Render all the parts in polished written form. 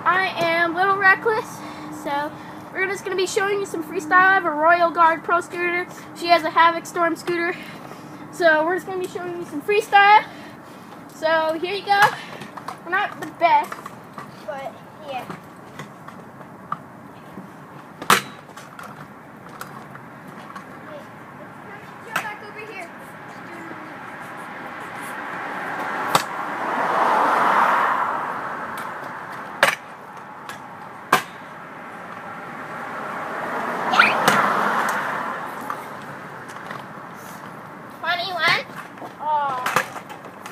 I am Little Reckless. So we're just going to be showing you some freestyle. I have a Royal Guard Pro scooter. She has a Havoc Storm scooter. So we're just going to be showing you some freestyle. So here you go. We're not the best, but yeah.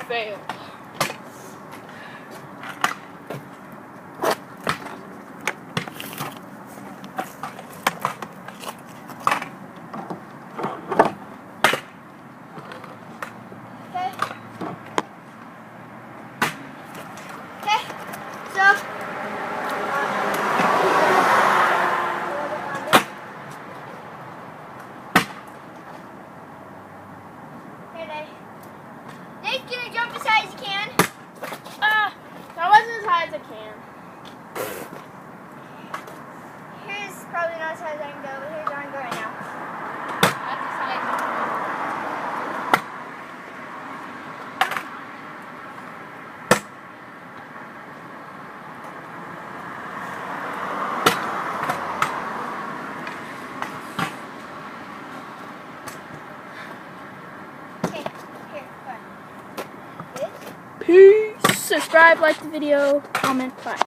Fail. Nate's gonna jump as high as he can. That wasn't as high as I can. Here's probably not as high as I can go, but here's where I can go right now. That's as high as Peace. Subscribe, like the video, comment, bye.